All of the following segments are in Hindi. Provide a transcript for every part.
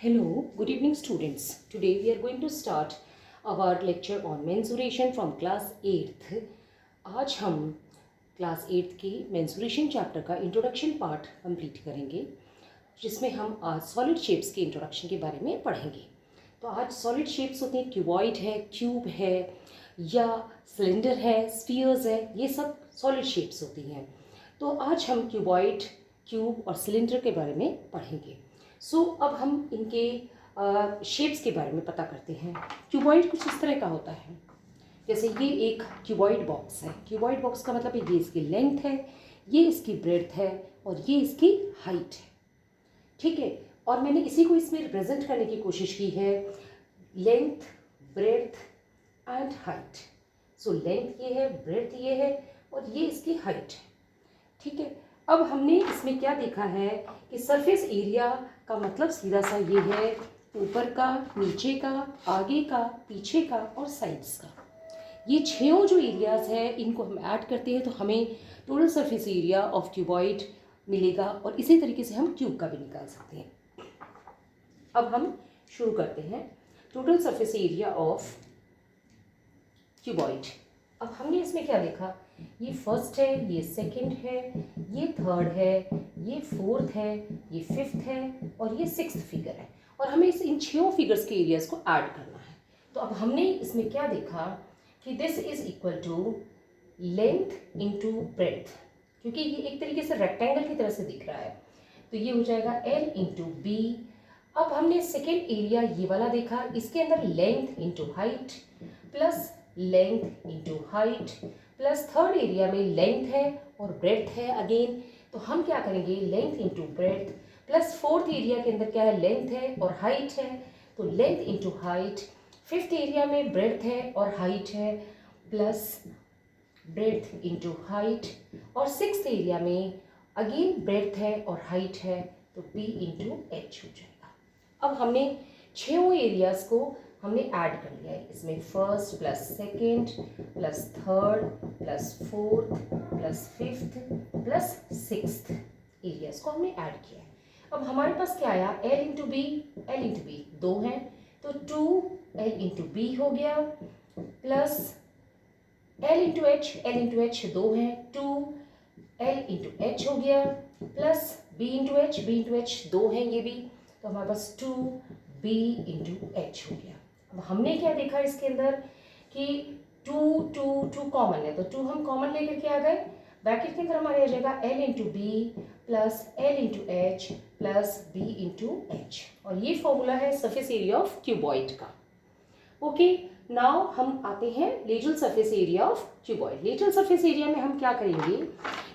Hello, good evening students. Today we are going to start our lecture on mensuration from class 8th. आज हम क्लास 8th की mensuration चैप्टर का इंट्रोडक्शन पार्ट कंप्लीट करेंगे जिसमें हम आज सॉलिड शेप्स के इंट्रोडक्शन के बारे में पढ़ेंगे। तो आज सॉलिड शेप्स होते हैं, क्यूबॉइड है, क्यूब है या सिलेंडर है, स्फीयर्स है, ये सब सॉलिड शेप्स होती हैं। तो आज हम क्यूबॉइड, क्यूब और सिलेंडर के बारे में पढ़ेंगे। अब हम इनके शेप्स के बारे में पता करते हैं। क्यूबॉइड कुछ इस तरह का होता है, जैसे ये एक क्यूबॉइड बॉक्स है। क्यूबॉइड बॉक्स का मतलब है ये इसकी लेंथ है, ये इसकी ब्रेड्थ है और ये इसकी हाइट है। ठीक है, और मैंने इसी को इसमें रिप्रेजेंट करने की कोशिश की है, length, breadth and height. So length ये है, ब्रेड्थ ये है और ये इसकी हाइट है। ठीक है, अब हमने इसमें क्या देखा है कि सरफेस एरिया का मतलब सीधा सा ये है, ऊपर का, नीचे का, आगे का, पीछे का और साइड्स का। ये छयों जो एरियाज है इनको हम ऐड करते हैं तो हमें total surface area of cuboid मिलेगा और इसी तरीके से हम क्यूब का भी निकाल सकते हैं। अब हम शुरू करते हैं total surface area of cuboid. अब हमने इसमें क्या देखा, ये फर्स्ट है, ये सेकंड है, ये थर्ड है, ये फोर्थ है, ये फिफ्थ है और ये सिक्स्थ फिगर है और हमें इन छह फिगर्स के एरियाज को ऐड करना है। तो अब हमने इसमें क्या देखा कि this is equal to length into breadth, क्योंकि ये एक तरीके से रेक्टेंगल की तरह से दिख रहा है तो ये हो जाएगा L इंटू बी। अब हमने सेकेंड एरिया ये वाला देखा, इसके अंदर length into height plus length into height plus third area में लेंथ है और ब्रेड्थ है अगेन, तो हम क्या करेंगे length into breadth plus fourth area के अंदर क्या है, लेंथ है और हाइट है तो length into height, fifth area में ब्रेड्थ है और हाइट है प्लस ब्रेड्थ इंटू हाइट और सिक्स्थ एरिया में अगेन ब्रेड्थ है और हाइट है तो b इंटू एच हो जाएगा। अब हमने छह एरियाज को हमने ऐड कर लिया है, इसमें first plus second plus third plus fourth plus fifth plus sixth areas को हमने ऐड किया है। अब हमारे पास क्या आया, L into B, L into B दो हैं तो 2L इंटू बी हो गया plus L into H, L into H दो हैं 2L इंटू एच हो गया plus B into H, B into H दो हैं ये भी, तो हमारे पास 2B इंटू एच हो गया। अब हमने क्या देखा इसके अंदर कि 2 कॉमन है तो 2 हम कॉमन लेकर के आ गए, ब्रैकेट के अंदर हमारे आ जाएगा L into B plus L into H plus B into H और ये फॉर्मूला है सरफेस एरिया ऑफ क्यूबॉइड का। ओके, नाउ हम आते हैं lateral surface area of cuboid. Lateral surface area में हम क्या करेंगे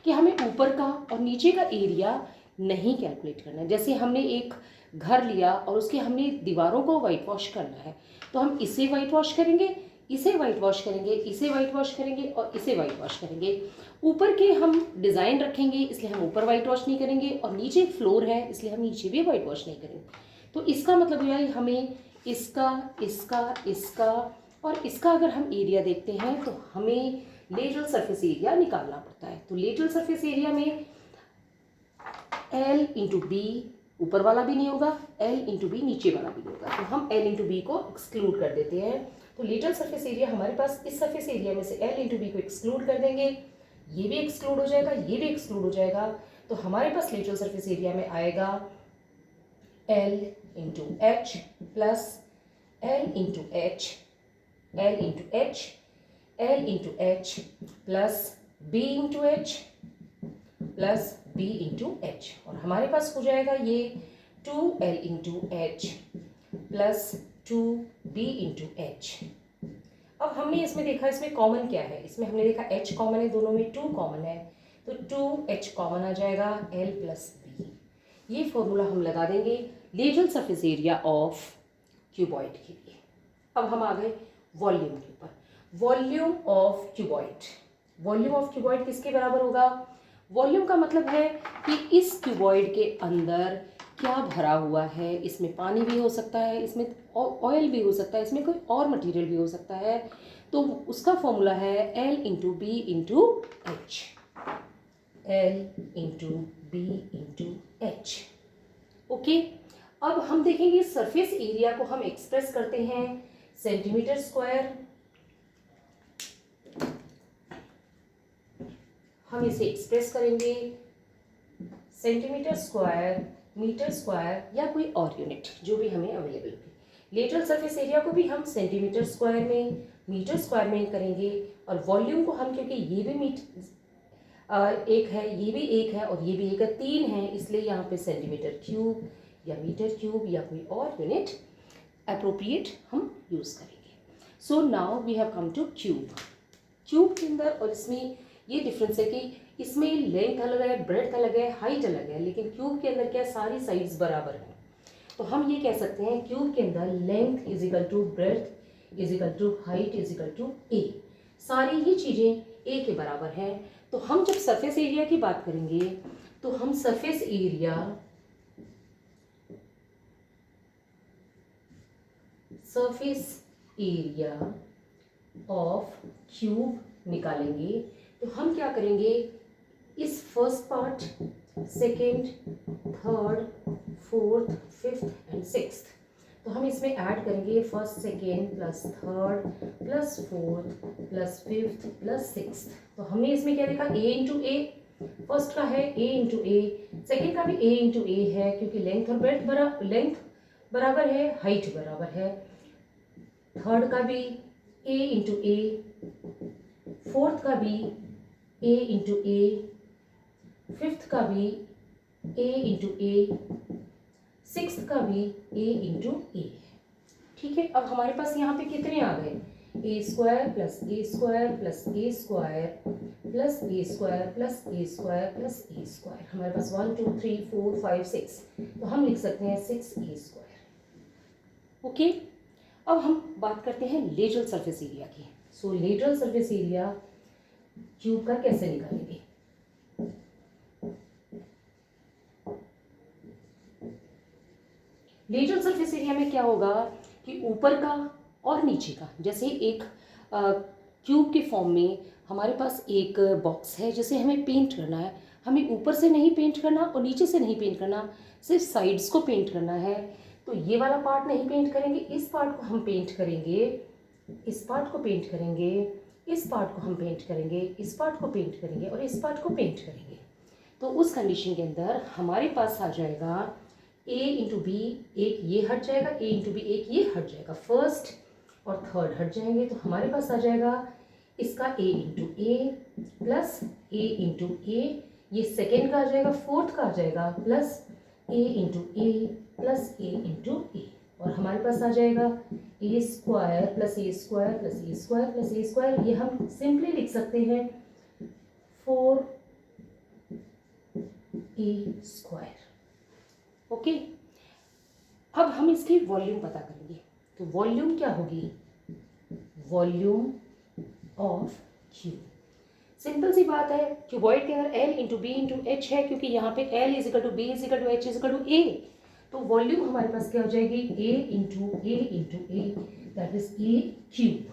कि हमें ऊपर का और नीचे का एरिया नहीं कैलकुलेट करना है। जैसे हमने एक घर लिया और उसके हमने दीवारों को वाइट वॉश करना है तो हम इसे वाइट वॉश करेंगे, इसे वाइट वॉश करेंगे, इसे वाइट वॉश करेंगे और इसे वाइट वॉश करेंगे। ऊपर के हम डिज़ाइन रखेंगे इसलिए हम ऊपर वाइट वॉश नहीं करेंगे और नीचे फ्लोर है इसलिए हम नीचे भी वाइट वॉश नहीं करेंगे। तो इसका मतलब यह है हमें इसका, इसका, इसका और इसका अगर हम एरिया देखते हैं तो हमें लेटरल सरफेस एरिया निकालना पड़ता है। तो लेटरल सरफेस एरिया में L इंटू बी ऊपर वाला भी नहीं होगा, L इंटू बी नीचे वाला भी नहीं होगा, तो हम L इंटू बी को एक्सक्लूड कर देते हैं। तो लेटरल सरफेस एरिया हमारे पास इस सरफेस एरिया में से L इंटू बी को एक्सक्लूड कर देंगे, ये भी एक्सक्लूड हो जाएगा, ये भी एक्सक्लूड हो जाएगा, तो हमारे पास लेटरल सरफेस एरिया में आएगा L into H plus L into H, L into H, L into H plus B into H plus B into H और हमारे पास हो जाएगा ये 2L into H plus 2B into H. अब हमने इसमें देखा इसमें कॉमन क्या है, इसमें हमने देखा H कॉमन है, दोनों में 2 कॉमन है तो 2H कॉमन आ जाएगा L प्लस B। ये फॉर्मूला हम लगा देंगे lateral surface area of cuboid के लिए। अब हम आ गए वॉल्यूम के ऊपर। Volume of cuboid, volume of cuboid किसके बराबर होगा, वॉल्यूम का मतलब है कि इस क्यूबॉइड के अंदर क्या भरा हुआ है, इसमें पानी भी हो सकता है, इसमें ऑयल भी हो सकता है, इसमें कोई और मटेरियल भी हो सकता है, तो उसका फॉर्मूला है L into B into H, L into B into H. Okay, अब हम देखेंगे सरफेस एरिया को हम एक्सप्रेस करते हैं सेंटीमीटर स्क्वायर। हम इसे एक्सप्रेस करेंगे सेंटीमीटर स्क्वायर, मीटर स्क्वायर या कोई और यूनिट जो भी हमें अवेलेबल हो। लेटरल सरफेस एरिया को भी हम सेंटीमीटर स्क्वायर में, मीटर स्क्वायर में करेंगे, और वॉल्यूम को हम, क्योंकि ये भी एक है, ये भी एक है और ये भी एक है, 3 है, इसलिए यहाँ पे सेंटीमीटर क्यूब या मीटर क्यूब या कोई और यूनिट अप्रोप्रिएट हम यूज़ करेंगे। So now we have come to cube. Cube के अंदर, और इसमें ये डिफरेंस है कि इसमें लेंथ अलग है, ब्रेड्थ अलग है, हाइट अलग है, लेकिन क्यूब के अंदर क्या सारी साइड्स बराबर हैं। तो हम ये कह सकते हैं क्यूब के अंदर length is equal to breadth is equal to height is equal to A, सारी ही चीज़ें ए के बराबर हैं। तो हम जब सरफेस एरिया की बात करेंगे तो हम सरफेस एरिया ऑफ क्यूब निकालेंगे। तो हम क्या करेंगे, इस first part, second, third, fourth, fifth and sixth, तो हम इसमें ऐड करेंगे first, second plus third plus fourth plus fifth plus sixth. तो हमने इसमें क्या देखा, ए इंटू ए, फर्स्ट का है ए इंटू ए, सेकेंड का भी ए इंटू ए है, क्योंकि लेंथ और ब्रेड्थ लेंथ बराबर है, हाइट बराबर है। थर्ड का भी ए इंटू ए, फोर्थ का भी ए इंटू ए, फिफ्थ का भी ए इंटू ए, सिक्स्थ का भी ए इंटू ए। ठीक है, अब हमारे पास यहाँ पे कितने आ गए, ए स्क्वायर प्लस ए स्क्वायर प्लस ए स्क्वायर प्लस ए स्क्वायर प्लस ए स्क्वायर प्लस ए स्क्वायर। हमारे पास 1 2 3 4 5 6, तो हम लिख सकते हैं 6 ए स्क्वायर। ओके, अब हम बात करते हैं लेटरल सरफेस एरिया की। सो लेटरल सरफेस एरिया क्यूब का कैसे निकालेंगे। लेटरल सरफेस एरिया में क्या होगा कि ऊपर का और नीचे का, जैसे एक क्यूब के फॉर्म में हमारे पास एक बॉक्स है जिसे हमें पेंट करना है, हमें ऊपर से नहीं पेंट करना और नीचे से नहीं पेंट करना, सिर्फ साइड्स को पेंट करना है। तो ये वाला पार्ट नहीं पेंट करेंगे, इस पार्ट को हम पेंट करेंगे, इस पार्ट को पेंट करेंगे, इस पार्ट को हम पेंट करेंगे, इस पार्ट को पेंट करेंगे और इस पार्ट को पेंट करेंगे। तो उस कंडीशन के अंदर हमारे पास आ जाएगा ए इंटू बी, एक ये हट जाएगा, ए इंटू बी एक ये हट जाएगा, फर्स्ट और थर्ड हट जाएंगे, तो हमारे पास आ जाएगा इसका ए इंटू ए प्लस ए इंटू ए, ये सेकेंड का आ जाएगा, फोर्थ का आ जाएगा प्लस ए इंटू ए प्लस ए इंटू ए, और हमारे पास आ जाएगा ए स्क्वायर प्लस ए स्क्वायर प्लस ए स्क्वायर प्लस ए स्क्वायर। ये हम सिंपली लिख सकते हैं 4 ए स्क्वायर। ओके, अब हम इसकी वॉल्यूम पता करेंगे। तो वॉल्यूम क्या होगी, वॉल्यूम ऑफ क्यूब। सिंपल सी बात है, क्यूबॉइड के अंदर L into B into H है, क्योंकि यहाँ पे L is equal to B is equal to H is equal to A, तो वॉल्यूम हमारे पास क्या हो जाएगी, A into A that is A cube.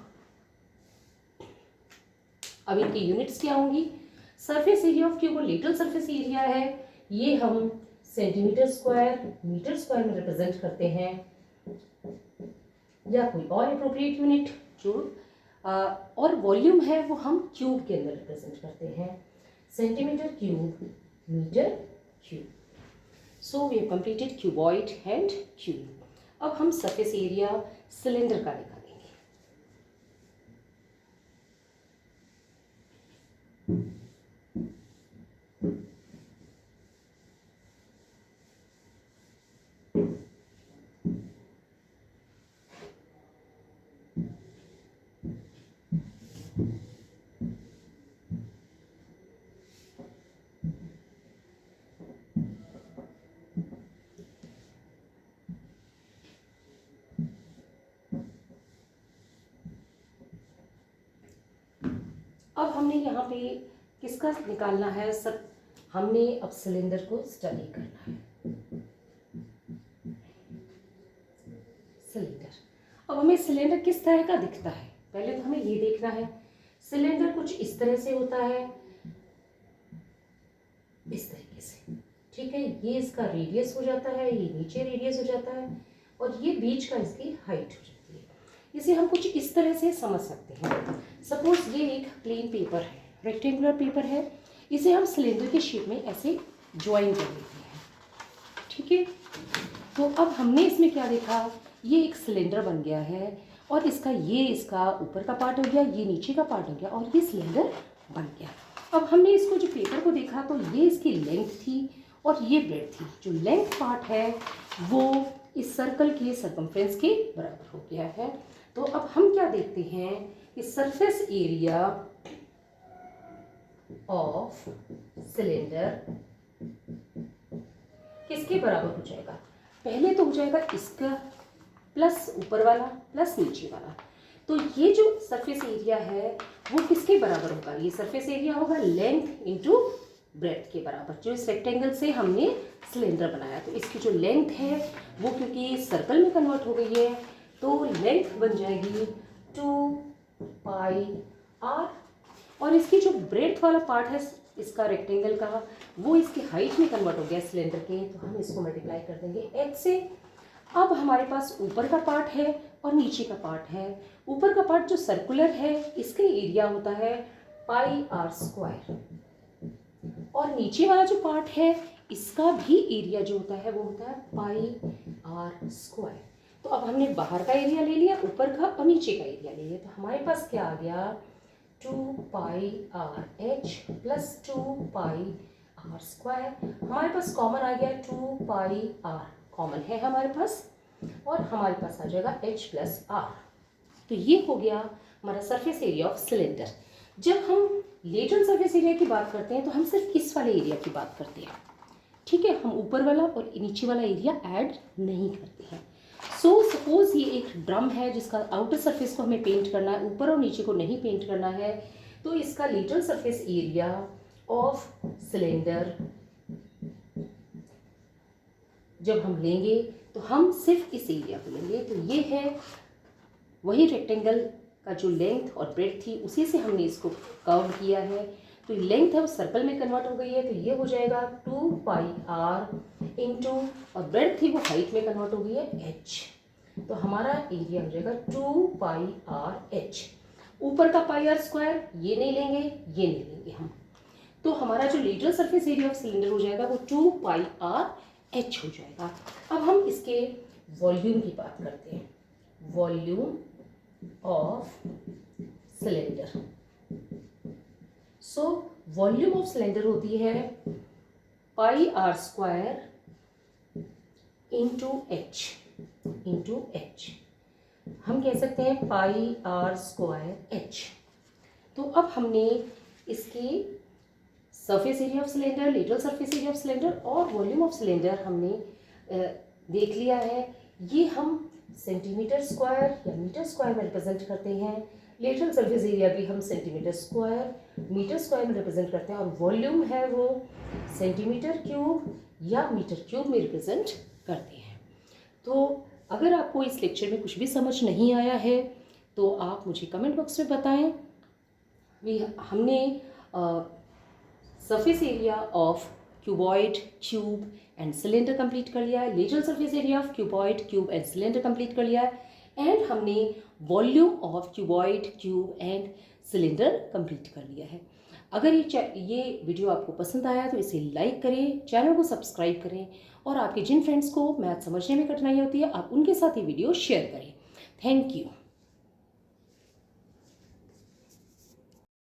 अब इनकी यूनिट्स क्या होंगी, सरफेस एरिया ऑफ क्यूब और लेटरल सरफेस एरिया है, ये हम सेंटीमीटर स्क्वायर, मीटर स्क्वायर में रिप्रेजेंट करते हैं, या कोई और अप्रोप्रिएट यूनिट जो और वॉल्यूम है वो हम क्यूब के अंदर रिप्रेजेंट करते हैं, centimetre cube, metre cube. So we have completed cuboid and cube. अब हम सरफेस एरिया सिलेंडर का निकालेंगे। अब हमने यहाँ पे किसका निकालना है सर, हमने अब सिलेंडर को स्टडी करना है। सिलेंडर, अब हमें सिलेंडर किस तरह का दिखता है, पहले तो हमें ये देखना है। सिलेंडर कुछ इस तरह से होता है, इस तरीके से, ठीक है, ये इसका रेडियस हो जाता है, ये नीचे रेडियस हो जाता है और ये बीच का इसकी हाइट हो जाती है। इसे हम कुछ इस तरह से समझ सकते हैं। सपोज ये एक प्लेन पेपर है, रेक्टेंगुलर पेपर है, इसे हम सिलेंडर के शेप में ऐसे ज्वाइन कर लेते हैं। ठीक है, तो अब हमने इसमें क्या देखा, ये एक सिलेंडर बन गया है और इसका ऊपर का पार्ट हो गया, ये नीचे का पार्ट हो गया और ये सिलेंडर बन गया। अब हमने इसको जो पेपर को देखा तो ये इसकी लेंथ थी और ये ब्रेड थी। जो लेंथ पार्ट है वो इस सर्कल के सरकमफ्रेंस के बराबर हो गया है। तो अब हम क्या देखते हैं कि सरफेस एरिया ऑफ सिलेंडर किसके बराबर हो जाएगा। पहले तो हो जाएगा इसका प्लस ऊपर वाला प्लस नीचे वाला। तो ये जो सरफेस एरिया है वो किसके बराबर होगा, ये सरफेस एरिया होगा लेंथ इंटू ब्रेड्थ के बराबर। जो इस रेक्टेंगल से हमने सिलेंडर बनाया तो इसकी जो लेंथ है वो क्योंकि सर्कल में कन्वर्ट हो गई है तो लेंथ बन जाएगी 2πr और इसकी जो ब्रेड्थ वाला पार्ट है इसका रेक्टेंगल का वो इसकी हाइट में कन्वर्ट हो गया सिलेंडर के, तो हम इसको मल्टीप्लाई कर देंगे h से। अब हमारे पास ऊपर का पार्ट है और नीचे का पार्ट है। ऊपर का पार्ट जो सर्कुलर है इसका एरिया होता है πr² और नीचे वाला जो पार्ट है इसका भी एरिया जो होता है वो होता है πr²। तो अब हमने बाहर का एरिया ले लिया, ऊपर का और नीचे का एरिया ले लिया, तो हमारे पास क्या आ गया 2πrh प्लस 2πr²। हमारे पास कॉमन आ गया 2πr कॉमन है हमारे पास और हमारे पास आ जाएगा h प्लस r। तो ये हो गया हमारा सरफेस एरिया ऑफ सिलेंडर। जब हम लेटरल सरफेस एरिया की बात करते हैं तो हम सिर्फ इस वाले एरिया की बात करते हैं। ठीक है, हम ऊपर वाला और नीचे वाला एरिया ऐड नहीं करते हैं। सो सपोज ये एक ड्रम है जिसका आउटर सरफेस को हमें पेंट करना है, ऊपर और नीचे को नहीं पेंट करना है, तो इसका lateral surface area of cylinder जब हम लेंगे तो हम सिर्फ इस एरिया को लेंगे। तो ये है वही रेक्टेंगल का जो लेंथ और ब्रेड्थ थी उसी से हमने इसको कर्व किया है। तो लेंथ है वो सर्कल में कन्वर्ट हो गई है, तो ये हो जाएगा 2πr इंटू और ब्रेड्थ थी वो हाइट में कन्वर्ट हो गई है h। तो हमारा एरिया हो जाएगा 2πrh। ऊपर का πr² ये नहीं लेंगे, ये नहीं लेंगे हम, तो हमारा जो lateral surface area of cylinder हो जाएगा वो 2πrh हो जाएगा। अब हम इसके वॉल्यूम की बात करते हैं, volume of cylinder. So volume of cylinder होती है πr² इंटू h। हम कह सकते हैं πr²h। तो अब हमने इसकी surface area of cylinder, lateral surface area of cylinder और वॉल्यूम ऑफ सिलेंडर हमने देख लिया है। ये हम सेंटीमीटर स्क्वायर या मीटर स्क्वायर में रिप्रेजेंट करते हैं। लेटरल सरफेस एरिया भी हम सेंटीमीटर स्क्वायर, मीटर स्क्वायर में रिप्रेजेंट करते हैं और वॉल्यूम है वो सेंटीमीटर क्यूब या मीटर क्यूब में रिप्रेजेंट करते हैं। तो अगर आपको इस लेक्चर में कुछ भी समझ नहीं आया है तो आप मुझे कमेंट बॉक्स में बताएं। हमने surface area of cuboid, cube and cylinder complete कर लिया है, lateral surface area of cuboid, cube and cylinder complete कर लिया है एंड हमने volume of cuboid, cube and cylinder complete कर लिया है। अगर ये वीडियो आपको पसंद आया तो इसे लाइक करें, चैनल को सब्सक्राइब करें और आपके जिन फ्रेंड्स को मैथ समझने में कठिनाई होती है आप उनके साथ ये वीडियो शेयर करें। Thank you.